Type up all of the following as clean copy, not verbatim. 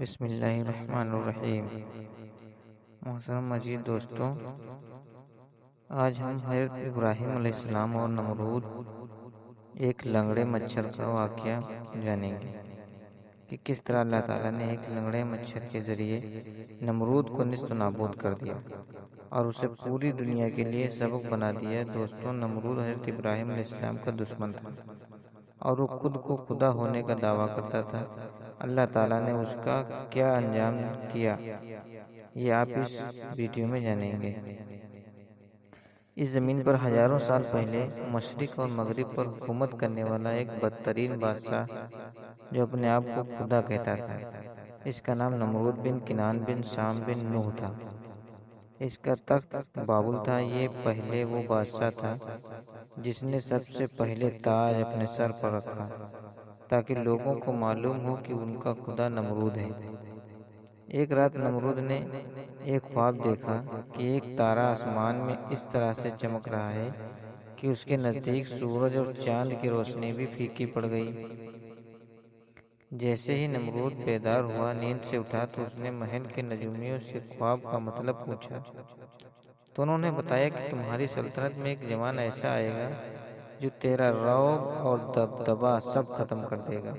بسم اللہ الرحمن الرحیم۔ محترم مجید دوستوں، آج ہم حضرت ابراہیم علیہ السلام اور نمرود ایک لنگڑے مچھر کا واقعہ جانیں گے کہ کس طرح اللہ تعالیٰ نے ایک لنگڑے مچھر کے ذریعے نمرود کو نیست و نابود کر دیا اور اسے پوری دنیا کے لیے سبق بنا دیا۔ دوستوں، نمرود حضرت ابراہیم علیہ السلام کا دشمن تھا اور وہ خود کو خدا ہونے کا دعویٰ کرتا تھا۔ اللہ تعالیٰ نے اس کا کیا انجام کیا، یہ آپ اس ویڈیو میں جانیں گے۔ اس زمین پر ہزاروں سال پہلے مشرق اور مغرب پر حکومت کرنے والا ایک بدترین بادشاہ جو اپنے آپ کو خدا کہتا تھا، اس کا نام نمرود بن کنعان بن شام بن نوح تھا۔ اس کا تخت بابل تھا۔ یہ پہلے وہ بادشاہ تھا جس نے سب سے پہلے تاج اپنے سر پر رکھا تاکہ لوگوں کو معلوم ہو کہ ان کا خدا نمرود ہے۔ ایک رات نمرود نے ایک خواب دیکھا کہ ایک تارا آسمان میں اس طرح سے چمک رہا ہے کہ اس کے نزدیک سورج اور چاند کی روشنی بھی پھیکی پڑ گئی۔ جیسے ہی نمرود بیدار ہوا، نیند سے اٹھا تو اس نے محل کے نجومیوں سے خواب کا مطلب پوچھا تو انہوں نے بتایا کہ تمہاری سلطنت میں ایک جوان ایسا آئے گا جو تیرا رعب اور دبدبا سب ختم کر دے گا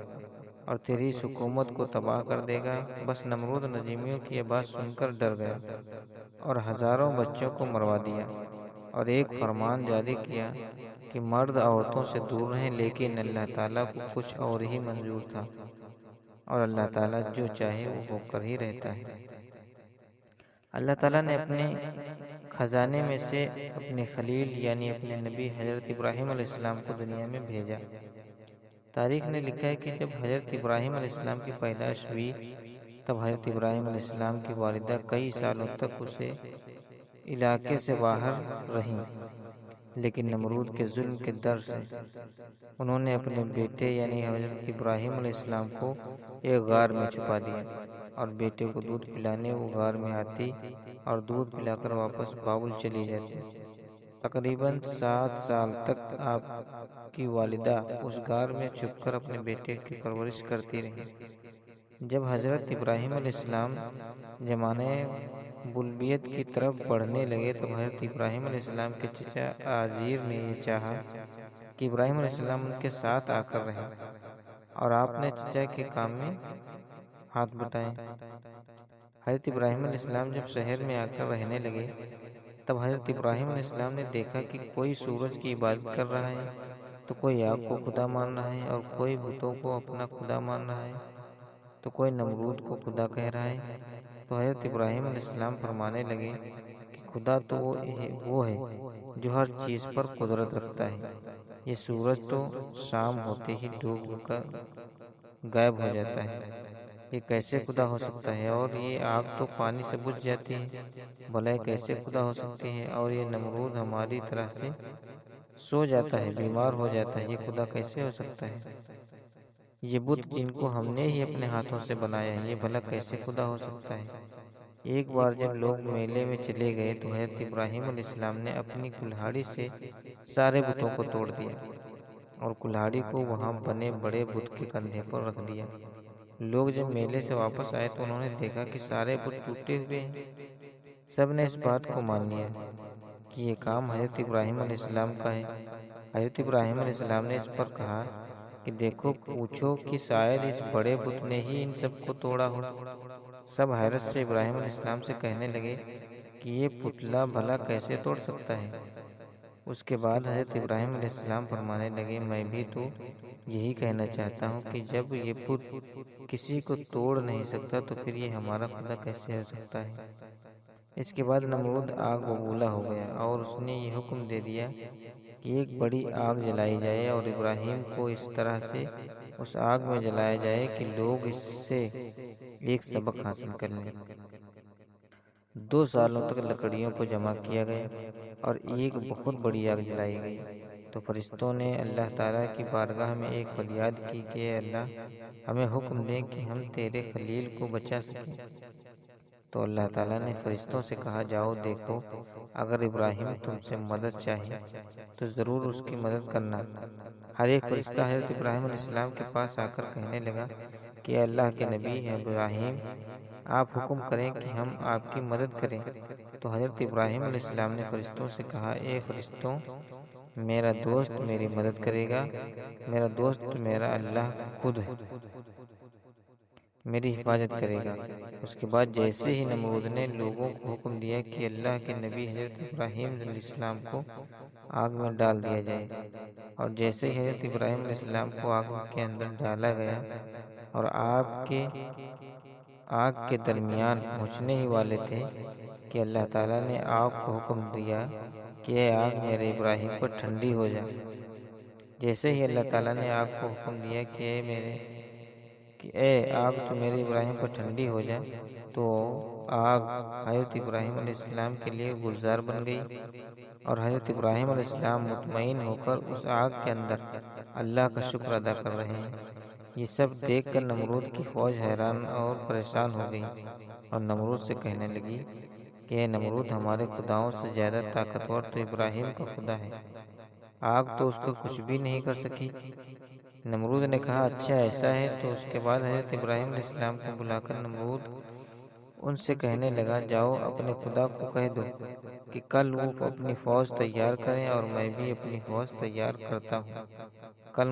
اور تیری اس حکومت کو تباہ کر دے گا۔ بس نمرود نجومیوں کی یہ بات سن کر ڈر گیا اور ہزاروں بچوں کو مروا دیا اور ایک فرمان جاری کیا کہ مرد عورتوں سے دور رہیں، لیکن اللہ تعالیٰ کو کچھ اور ہی منظور تھا اور اللہ تعالیٰ جو چاہے وہ ہو کر ہی رہتا ہے۔ اللہ تعالیٰ نے اپنے خزانے میں سے اپنے خلیل یعنی اپنے نبی حضرت ابراہیم علیہ السلام کو دنیا میں بھیجا۔ تاریخ نے لکھا ہے کہ جب حضرت ابراہیم علیہ السلام کی پیدائش ہوئی تب حضرت ابراہیم علیہ السلام کی والدہ کئی سالوں تک اسے علاقے سے باہر رہیں، لیکن نمرود کے ظلم کے ڈر سے انہوں نے اپنے بیٹے یعنی حضرت ابراہیم علیہ السلام کو ایک غار میں چھپا دیا اور بیٹے کو دودھ پلانے وہ غار میں آتی اور دودھ پلا کر واپس بابل چلی جاتی۔ تقریباً 7 سال تک آپ کی والدہ اس غار میں چھپ کر اپنے بیٹے کی پرورش کرتی رہی۔ جب حضرت ابراہیم علیہ السلام زمانۂ بلوغیت کی طرف بڑھنے لگے تب حضرت ابراہیم علیہ السلام کے چچا آزیر نے یہ چاہا کہ ابراہیم علیہ السلام ان کے ساتھ آ کر رہیں اور آپ نے چچا کے کام میں ہاتھ بٹائے۔ حضرت ابراہیم علیہ السلام جب شہر میں آ کر رہنے لگے تب حضرت ابراہیم علیہ السلام نے دیکھا کہ کوئی سورج کی عبادت کر رہا ہے تو کوئی آگ کو خدا مان رہا ہے اور کوئی بتوں کو اپنا خدا مان رہا ہے تو کوئی نمرود کو خدا کہہ رہا ہے۔ تو حضرت ابراہیم علیہ السلام فرمانے لگے کہ خدا تو وہ ہے جو ہر چیز پر قدرت رکھتا ہے۔ یہ سورج تو شام ہوتے ہی ڈوب کر غائب ہو جاتا ہے، یہ کیسے خدا ہو سکتا ہے؟ اور یہ آگ تو پانی سے بجھ جاتی ہے، بھلا کیسے خدا ہو سکتی ہے؟ اور یہ نمرود ہماری طرح سے سو جاتا ہے، بیمار ہو جاتا ہے، یہ خدا کیسے ہو سکتا ہے؟ یہ بت جن کو ہم نے ہی اپنے ہاتھوں سے بنایا ہے، یہ بھلا کیسے خدا ہو سکتا ہے؟ ایک بار جب لوگ میلے میں چلے گئے تو حضرت ابراہیم علیہ السلام نے اپنی کلہاڑی سے سارے بتوں کو توڑ دیا اور کلہاڑی کو وہاں بنے بڑے بت کے کندھے پر رکھ دیا۔ لوگ جب میلے سے واپس آئے تو انہوں نے دیکھا کہ سارے بت ٹوٹے ہوئے ہیں۔ سب نے اس بات کو مان لیا کہ یہ کام حضرت ابراہیم علیہ السلام کا ہے۔ حضرت ابراہیم علیہ السلام نے اس پر کہا کہ دیکھو، پوچھو کہ شاید اس بڑے بت نے ہی ان سب کو توڑا ہو۔ سب حیرت سے ابراہیم علیہ السلام سے کہنے لگے کہ یہ پتلا بھلا کیسے توڑ سکتا ہے؟ اس کے بعد حضرت ابراہیم علیہ السلام فرمانے لگے، میں بھی تو یہی کہنا چاہتا ہوں کہ جب یہ بت کسی کو توڑ نہیں سکتا تو پھر یہ ہمارا خدا کیسے ہو سکتا ہے؟ اس کے بعد نمرود آگ ببولا ہو گیا اور اس نے یہ حکم دے دیا کہ ایک بڑی آگ جلائی جائے اور ابراہیم کو اس طرح سے اس آگ میں جلایا جائے کہ لوگ اس سے ایک سبق حاصل کر لیں۔ 2 سالوں تک لکڑیوں کو جمع کیا گیا اور ایک بہت بڑی آگ جلائی گئی۔ تو فرشتوں نے اللہ تعالیٰ کی بارگاہ میں ایک فریاد کی کہ اے اللہ، ہمیں حکم دیں کہ ہم تیرے خلیل کو بچا سکیں۔ تو اللہ تعالیٰ نے فرشتوں سے کہا، جاؤ دیکھو، اگر ابراہیم تم سے مدد چاہے تو ضرور اس کی مدد کرنا۔ ہر ایک فرشتہ حضرت ابراہیم علیہ السلام کے پاس آ کر کہنے لگا، کہ اللہ کے نبی ابراہیم آپ حکم کریں کہ ہم آپ کی مدد کریں۔ تو حضرت ابراہیم علیہ السلام نے فرشتوں سے کہا، اے فرشتوں، میرا دوست میری مدد کرے گا، میرا دوست میرا اللہ خود ہے، میری حفاظت کرے گا۔ اس کے بعد جیسے ہی نمرود نے لوگوں کو حکم دیا کہ اللہ کے نبی حضرت ابراہیم علیہ السلام کو آگ میں ڈال دیا جائے، اور جیسے ہی حضرت ابراہیم علیہ السلام کو آگ کے اندر ڈالا گیا اور آگ کے درمیان پہنچنے ہی والے تھے کہ اللہ تعالیٰ نے آگ کو حکم دیا کہ اے آگ میرے ابراہیم پر ٹھنڈی ہو جا۔ جیسے ہی اللہ تعالیٰ نے آگ کو حکم دیا کہ اے آگ تو میرے ابراہیم پر ٹھنڈی ہو جا، تو آگ حضرت ابراہیم علیہ السلام کے لیے گلزار بن گئی، اور حضرت ابراہیم علیہ السلام مطمئن ہو کر اس آگ کے اندر اللہ کا شکر ادا کر رہے ہیں۔ یہ سب دیکھ کر نمرود کی فوج حیران اور پریشان ہو گئی، اور نمرود سے کہنے لگی کہ اے نمرود، ہمارے خداؤں سے زیادہ طاقتور تو ابراہیم کا خدا ہے، آگ تو اس کا کچھ بھی نہیں کر سکی۔ نمرود نے کہا، اچھا ایسا ہے تو اس کے بعد حضرت ابراہیم علیہ السلام کو بلا کر نمرود ان سے کہنے لگا، جاؤ اپنے خدا کو کہہ دو کہ کل وہ اپنی فوج تیار کریں اور میں بھی اپنی فوج تیار کرتا ہوں، کل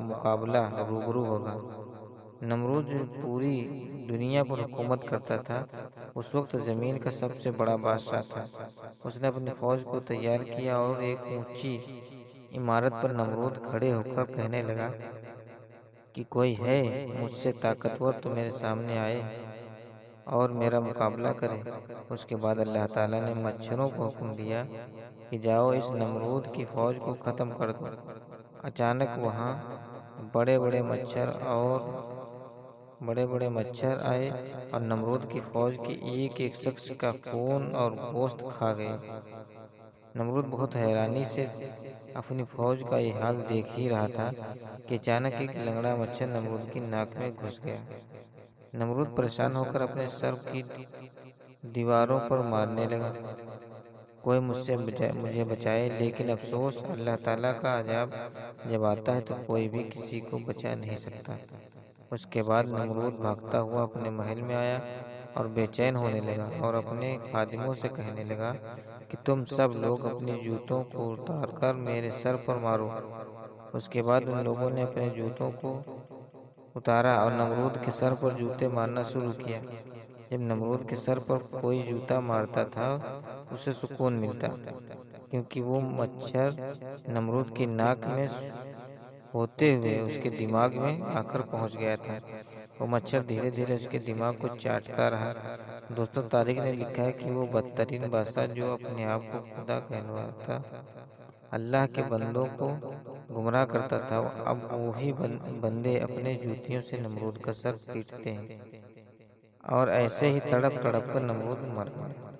مقابلہ روبرو ہوگا۔ نمرود جو پوری دنیا پر حکومت کرتا تھا، اس وقت زمین کا سب سے بڑا بادشاہ تھا۔ اس نے اپنی فوج کو تیار کیا اور ایک اونچی عمارت پر نمرود کھڑے ہو کر کہنے لگا کہ کوئی ہے مجھ سے طاقتور تو میرے سامنے آئے اور میرا مقابلہ کرے۔ اس کے بعد اللہ تعالیٰ نے مچھروں کو حکم دیا کہ جاؤ اس نمرود کی فوج کو ختم کر دو۔ اچانک وہاں بڑے بڑے مچھر آئے اور نمرود کی فوج کے ایک ایک شخص کا خون اور گوشت کھا گئے۔ نمرود بہت حیرانی سے اپنی فوج کا یہ حال دیکھ ہی رہا تھا کہ اچانک ایک لنگڑا مچھر نمرود کی ناک میں گھس گیا۔ نمرود پریشان ہو کر اپنے سر کی دیواروں پر مارنے لگا، کوئی مجھے بچائے، لیکن افسوس، اللہ تعالیٰ کا عذاب جب آتا ہے تو کوئی بھی کسی کو بچا نہیں سکتا۔ اس کے بعد نمرود بھاگتا ہوا اپنے محل میں آیا اور بے چین ہونے لگا اور اپنے خادموں سے کہنے لگا کہ تم سب لوگ اپنے جوتوں کو اتار کر میرے سر پر مارو۔ اس کے بعد ان لوگوں نے اپنے جوتوں کو اتارا اور نمرود کے سر پر جوتے مارنا شروع کیا۔ جب نمرود کے سر پر کوئی جوتا مارتا تھا اسے سکون ملتا، کیونکہ وہ مچھر نمرود کی ناک میں ہوتے ہوئے اس کے دماغ میں آ کر پہنچ گیا تھا۔ وہ مچھر دھیرے دھیرے اس کے دماغ کو چاٹتا رہا۔ دوستوں، تاریخ نے لکھا ہے کہ وہ بدترین بادشاہ جو اپنے آپ کو خدا کہلواتا اللہ کے بندوں کو گمراہ کرتا تھا، اب وہی بندے اپنے جوتیوں سے نمرود کا سر پیٹتے ہیں، اور ایسے ہی تڑپ تڑپ کر نمرود مر گیا۔